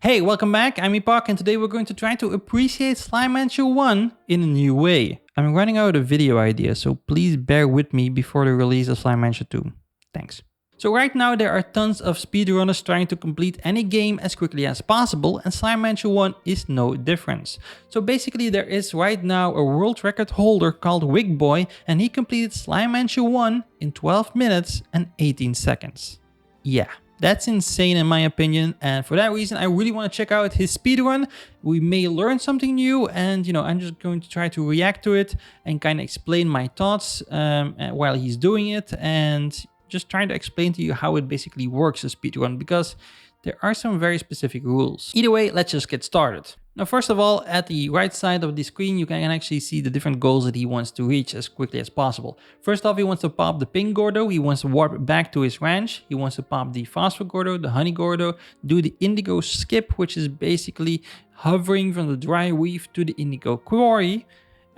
Hey, welcome back. I'm Epoch, and today we're going to try to appreciate Slime Mansion 1 in a new way. I'm running out of video ideas, so please bear with me before the release of Slime Mansion 2. Thanks. So right now there are tons of speedrunners trying to complete any game as quickly as possible, and Slime Mansion 1 is no difference. So basically there is right now a world record holder called Wigboy, and he completed Slime Mansion 1 in 12 minutes and 18 seconds. Yeah. That's insane in my opinion, and for that reason I really want to check out his speedrun. We may learn something new, and I'm just going to try to react to it and kind of explain my thoughts while he's doing it, and just trying to explain to you how it basically works a speedrun, because there are some very specific rules. Either way, let's just get started. Now, first of all, at the right side of the screen, you can actually see the different goals that he wants to reach as quickly as possible. First off, he wants to pop the pink Gordo. He wants to warp back to his ranch. He wants to pop the phosphor Gordo, the honey Gordo, do the Indigo Skip, which is basically hovering from the dry reef to the Indigo Quarry.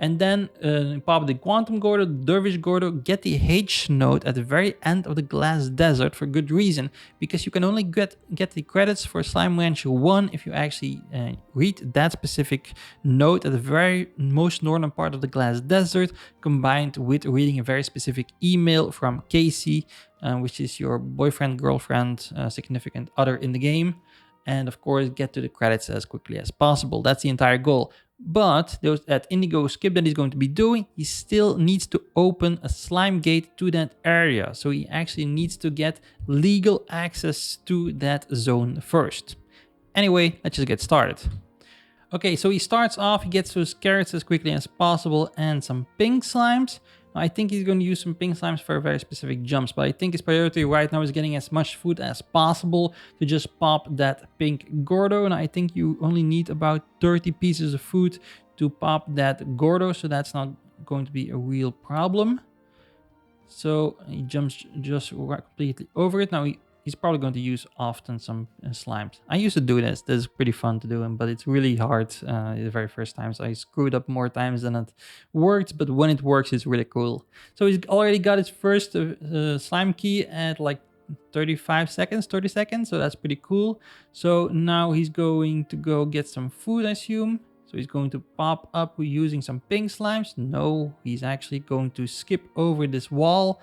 And then pop the Quantum Gordo, Dervish Gordo, get the H node at the very end of the Glass Desert for good reason, because you can only get the credits for Slime Mansion 1 if you actually read that specific node at the very most northern part of the Glass Desert, combined with reading a very specific email from Casey, which is your boyfriend, girlfriend, significant other in the game. And of course, get to the credits as quickly as possible. That's the entire goal. But that Indigo Skip that he's going to be doing, he still needs to open a slime gate to that area. So he actually needs to get legal access to that zone first. Anyway, let's just get started. Okay, so he starts off, he gets those carrots as quickly as possible and some pink slimes. I think he's going to use some pink slimes for very specific jumps, but I think his priority right now is getting as much food as possible to just pop that pink Gordo. And I think you only need about 30 pieces of food to pop that Gordo, so that's not going to be a real problem. So he jumps just completely over it. Now he's probably going to use often some slimes. I used to do this. This is pretty fun to do, but it's really hard the very first times. I screwed up more times than it worked, but when it works, it's really cool. So he's already got his first slime key at like 30 seconds. So that's pretty cool. So now he's going to go get some food, I assume. So he's going to pop up using some pink slimes. No, he's actually going to skip over this wall.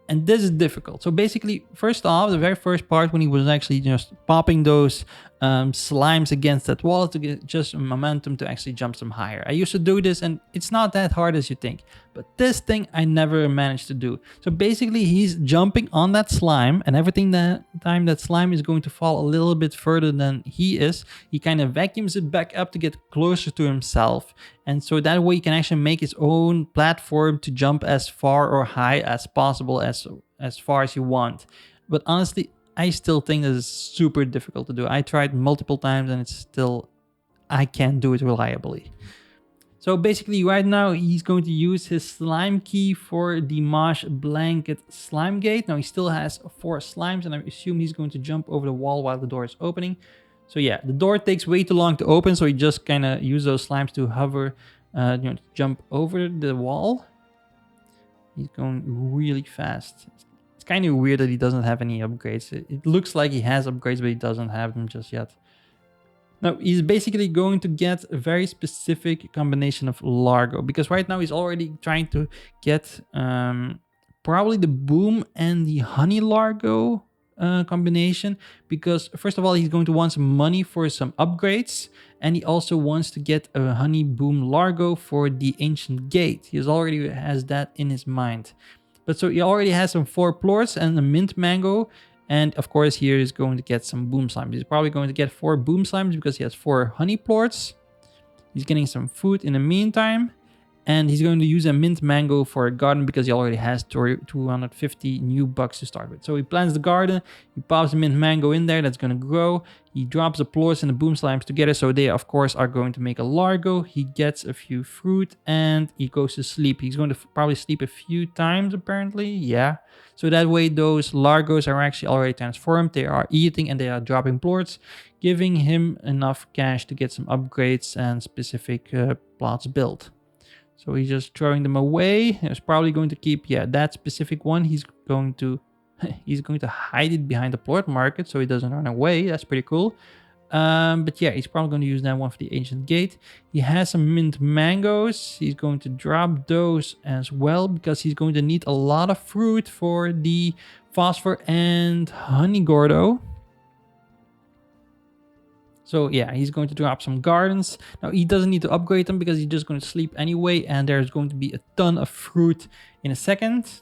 And this is difficult. So basically, first off, the very first part when he was actually just popping those slimes against that wall to get just momentum to actually jump some higher. I used to do this and it's not that hard as you think. But this thing I never managed to do. So basically he's jumping on that slime, and everything that time that slime is going to fall a little bit further than he is, he kind of vacuums it back up to get closer to himself. And so that way he can actually make his own platform to jump as far or high as possible, as far as you want. But honestly, I still think this is super difficult to do. I tried multiple times and it's still, I can't do it reliably. So basically right now he's going to use his slime key for the Mosh Blanket slime gate. Now he still has 4 slimes, and I assume he's going to jump over the wall while the door is opening. So yeah, the door takes way too long to open, so he just kind of use those slimes to hover, jump over the wall. He's going really fast. It's kind of weird that he doesn't have any upgrades. It looks like he has upgrades, but he doesn't have them just yet. Now, he's basically going to get a very specific combination of Largo, because right now he's already trying to get probably the Boom and the Honey Largo combination, because first of all he's going to want some money for some upgrades, and he also wants to get a Honey Boom Largo for the Ancient Gate. He already has that in his mind. But so he already has some 4 plorts and a mint mango, and of course here he's going to get some boom slimes. He's probably going to get 4 boom slimes because he has 4 honey plorts. He's getting some food in the meantime. And he's going to use a mint mango for a garden because he already has 250 new bucks to start with. So he plants the garden, he pops a mint mango in there that's going to grow. He drops the plorts and the boom slimes together, so they of course are going to make a Largo. He gets a few fruit and he goes to sleep. He's going to probably sleep a few times apparently, yeah. So that way those Largos are actually already transformed. They are eating and they are dropping plorts, giving him enough cash to get some upgrades and specific plots built. So he's just throwing them away. He's probably going to keep, yeah, that specific one. He's going to hide it behind the plort market so he doesn't run away. That's pretty cool. But yeah, he's probably going to use that one for the ancient gate. He has some mint mangoes. He's going to drop those as well because he's going to need a lot of fruit for the phosphor and honey Gordo. So yeah, he's going to drop some gardens. Now he doesn't need to upgrade them because he's just going to sleep anyway, and there's going to be a ton of fruit in a second.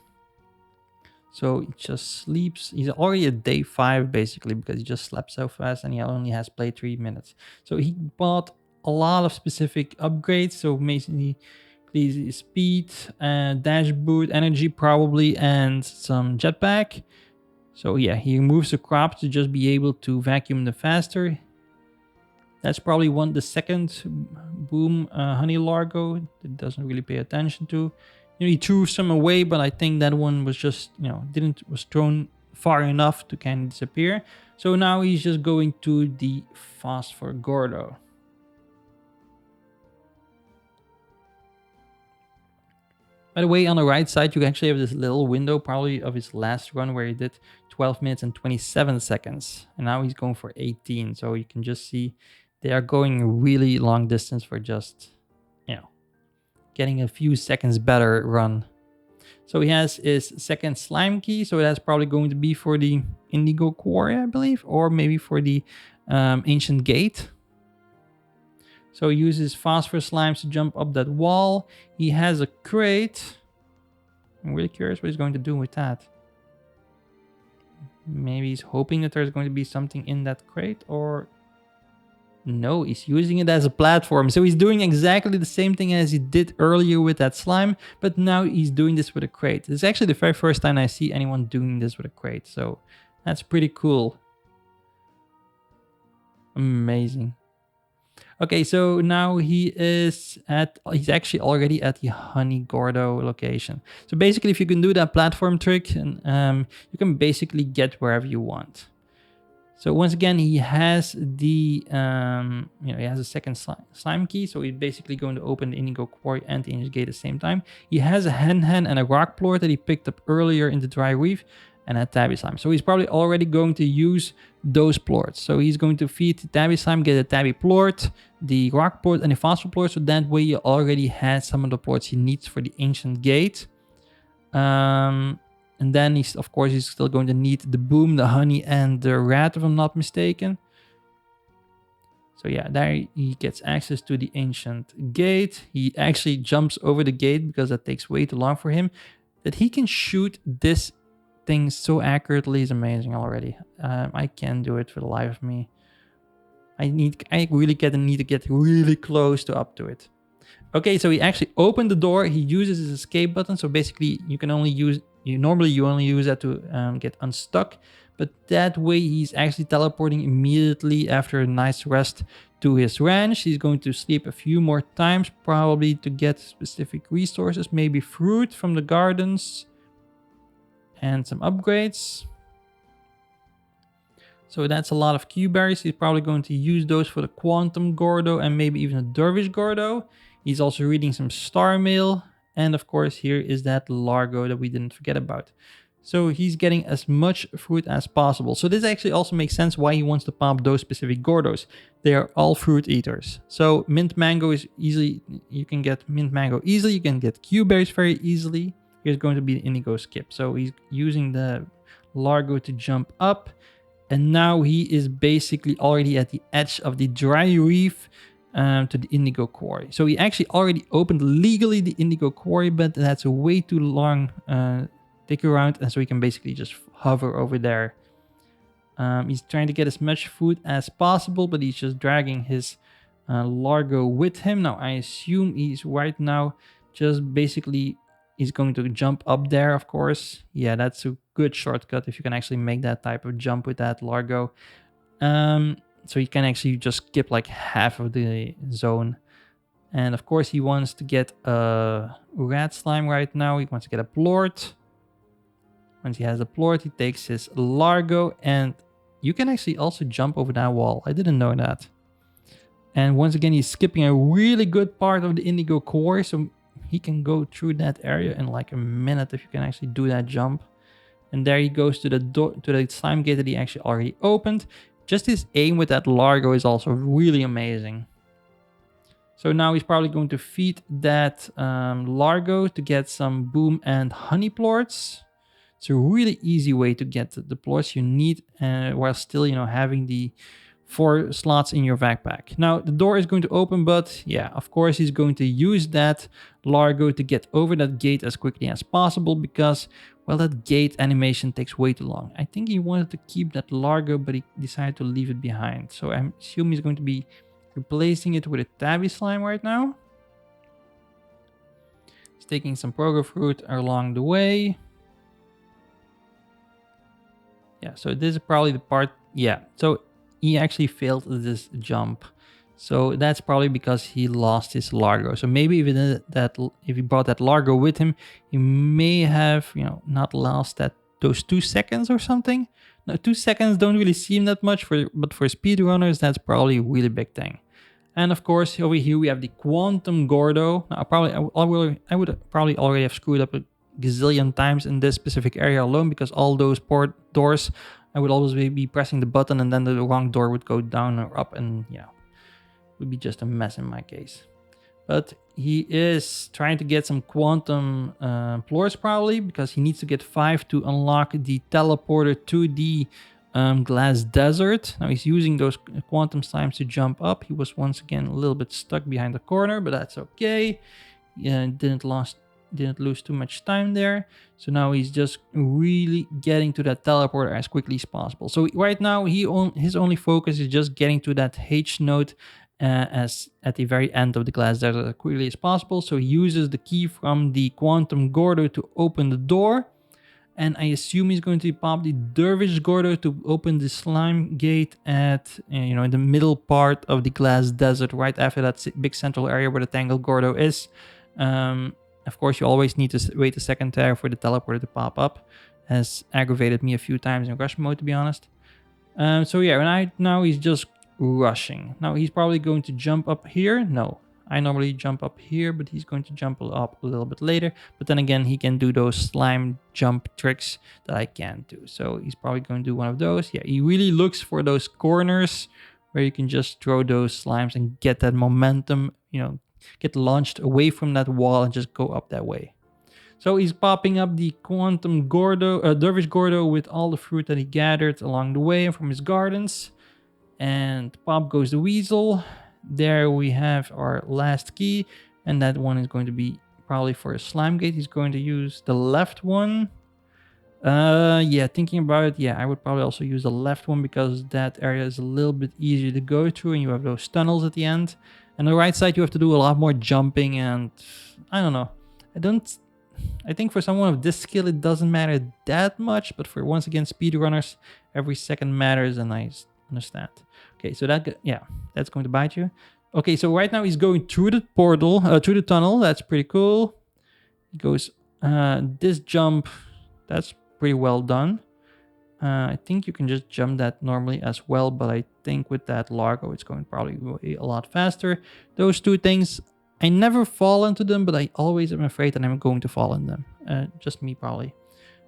So he just sleeps. He's already at day 5 basically because he just slept so fast and he only has played 3 minutes. So he bought a lot of specific upgrades. So basically, please speed, dash boot, energy probably, and some jetpack. So yeah, he removes the crops to just be able to vacuum them faster. That's probably the second boom honey largo that doesn't really pay attention to. He threw some away, but I think that one was just, was thrown far enough to kind of disappear. So now he's just going to the phosphor Gordo. By the way, on the right side, you actually have this little window, probably of his last run, where he did 12 minutes and 27 seconds. And now he's going for 18. So you can just see they are going a really long distance for just, getting a few seconds better run. So he has his second slime key. So that's probably going to be for the Indigo Quarry, I believe, or maybe for the ancient gate. So he uses phosphor slimes to jump up that wall. He has a crate. I'm really curious what he's going to do with that. Maybe he's hoping that there's going to be something in that crate, or no, he's using it as a platform. So he's doing exactly the same thing as he did earlier with that slime, but now he's doing this with a crate. It's actually the very first time I see anyone doing this with a crate. So that's pretty cool. Amazing. Okay, so now he's actually already at the Honey Gordo location. So basically, if you can do that platform trick, and you can basically get wherever you want. So once again, he has the, he has a second slime key. So he's basically going to open the Indigo Quarry and the Ancient Gate at the same time. He has a hen and a rock plort that he picked up earlier in the dry reef, and a tabby slime. So he's probably already going to use those plorts. So he's going to feed the tabby slime, get a tabby plort, the rock plort, and the phosphor plort. So that way he already has some of the plorts he needs for the Ancient Gate. And then he's still going to need the boom, the honey, and the rat, if I'm not mistaken. So yeah, there he gets access to the Ancient Gate. He actually jumps over the gate because that takes way too long for him. That he can shoot this thing so accurately is amazing already. I can't do it for the life of me. I really need to get really close up to it. Okay, so he actually opened the door. He uses his escape button. So basically, you only use that to get unstuck. But that way, he's actually teleporting immediately after a nice rest to his ranch. He's going to sleep a few more times, probably to get specific resources, maybe fruit from the gardens and some upgrades. So that's a lot of Q berries. He's probably going to use those for the Quantum Gordo and maybe even a Dervish Gordo. He's also reading some Star Mail. And of course, here is that Largo that we didn't forget about. So he's getting as much fruit as possible. So this actually also makes sense why he wants to pop those specific Gordos. They are all fruit eaters. So mint mango is easily, you can get mint mango easily. You can get Q berries very easily. Here's going to be the Indigo Skip. So he's using the Largo to jump up. And now he is basically already at the edge of the dry reef to the Indigo Quarry. So he actually already opened legally the Indigo Quarry, but that's a way too long stick around, and so he can basically just hover over there. He's trying to get as much food as possible, but he's just dragging his Largo with him. Now I assume he's right now just basically he's going to jump up there, of course. Yeah, that's a good shortcut if you can actually make that type of jump with that Largo. So you can actually just skip like half of the zone. And of course he wants to get a rat slime right now. He wants to get a plort. Once he has a plort, he takes his Largo, and you can actually also jump over that wall. I didn't know that. And once again, he's skipping a really good part of the Indigo Core, so he can go through that area in like a minute if you can actually do that jump. And there he goes to the door, to the slime gate that he actually already opened. just his aim with that Largo is also really amazing. So now he's probably going to feed that Largo to get some boom and honey plorts. It's a really easy way to get the plorts you need while still, having the 4 slots in your backpack. Now the door is going to open, but yeah, of course he's going to use that Largo to get over that gate as quickly as possible because, well, that gate animation takes way too long. I think he wanted to keep that Largo, but he decided to leave it behind. So I assume he's going to be replacing it with a tabby slime right now. He's taking some Pogo Fruit along the way. Yeah, so this is probably the part. Yeah, so he actually failed this jump. So that's probably because he lost his Largo. So maybe if he brought that Largo with him, he may have, not lost those 2 seconds or something. Now 2 seconds don't really seem that much, but for speedrunners, that's probably a really big thing. And of course, over here we have the Quantum Gordo. Now, I would probably already have screwed up a gazillion times in this specific area alone because all those port doors, I would always be pressing the button and then the wrong door would go down or up, and it would be just a mess in my case. But he is trying to get some quantum plorts probably because he needs to get 5 to unlock the teleporter to the glass desert. Now he's using those quantum slimes to jump up. He was once again a little bit stuck behind the corner, but that's okay. Yeah, didn't lose too much time there. So now he's just really getting to that teleporter as quickly as possible. So right now his only focus is just getting to that H node as at the very end of the glass desert as quickly as possible. So he uses the key from the Quantum Gordo to open the door. And I assume he's going to pop the Dervish Gordo to open the slime gate at, in the middle part of the glass desert, right after that big central area where the Tangled Gordo is. Of course, you always need to wait a second there for the teleporter to pop up. Has aggravated me a few times in rush mode, to be honest. So yeah, now he's just rushing. Now he's probably going to jump up here. No. I normally jump up here, but he's going to jump up a little bit later. But then again, he can do those slime jump tricks that I can't do. So he's probably going to do one of those. Yeah, he really looks for those corners where you can just throw those slimes and get that momentum, get launched away from that wall and just go up that way. So he's popping up the Quantum Gordo, Dervish Gordo with all the fruit that he gathered along the way and from his gardens. And pop goes the weasel. There we have our last key, and that one is going to be probably for a slime gate. He's going to use the left one. Yeah, thinking about it, yeah, I would probably also use the left one because that area is a little bit easier to go through and you have those tunnels at the end. And the right side, you have to do a lot more jumping, and I don't know. I think for someone of this skill, it doesn't matter that much, but for, once again, speedrunners, every second matters, and I understand. Okay, so that's going to bite you. Okay, so right now he's going through the portal, through the tunnel. That's pretty cool. He goes, this jump, that's pretty well done. I think you can just jump that normally as well, but I think with that Largo, it's going probably a lot faster. Those 2 things, I never fall into them, but I always am afraid that I'm going to fall in them. Just me, probably.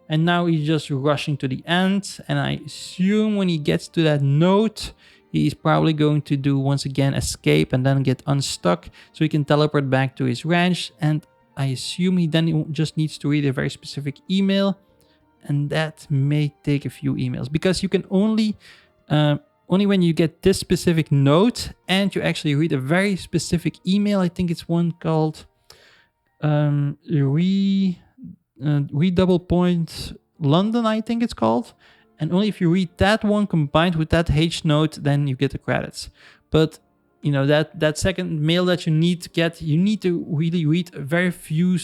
And now he's just rushing to the end, and I assume when he gets to that node, he's probably going to do, once again, escape and then get unstuck so he can teleport back to his ranch. And I assume he then just needs to read a very specific email, and that may take a few emails because you can only when you get this specific node and you actually read a very specific email. I think it's one called double point London, I think it's called. And only if you read that one combined with that H node, then you get the credits. But that second mail that you need to get, you need to really read a few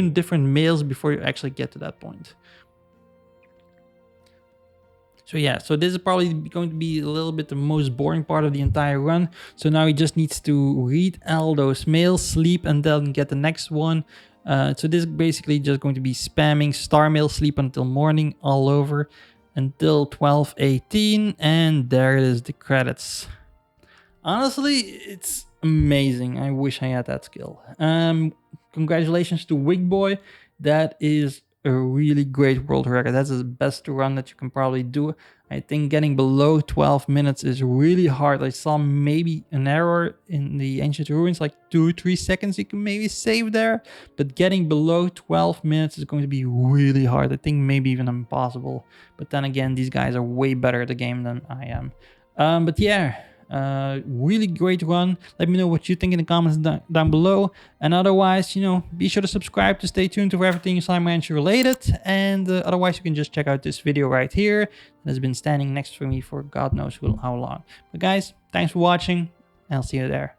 different mails before you actually get to that point. So yeah, so this is probably going to be a little bit the most boring part of the entire run. So now he just needs to read all those mails, sleep, and then get the next one. So this is basically just going to be spamming star mail, sleep until morning all over until 12:18, and there it is, the credits. Honestly, it's amazing. I wish I had that skill. Congratulations to Wigboy. That is a really great world record. That's the best run that you can probably do. I think getting below 12 minutes is really hard. I saw maybe an error in the Ancient Ruins, like 2-3 seconds you can maybe save there. But getting below 12 minutes is going to be really hard. I think maybe even impossible. But then again, these guys are way better at the game than I am. But yeah, really great run. Let me know what you think in the comments down below. And otherwise, you know, be sure to subscribe to stay tuned for everything Slime Rancher related. And otherwise, you can just check out this video right here that has been standing next to me for God knows how long. But guys, thanks for watching, and I'll see you there.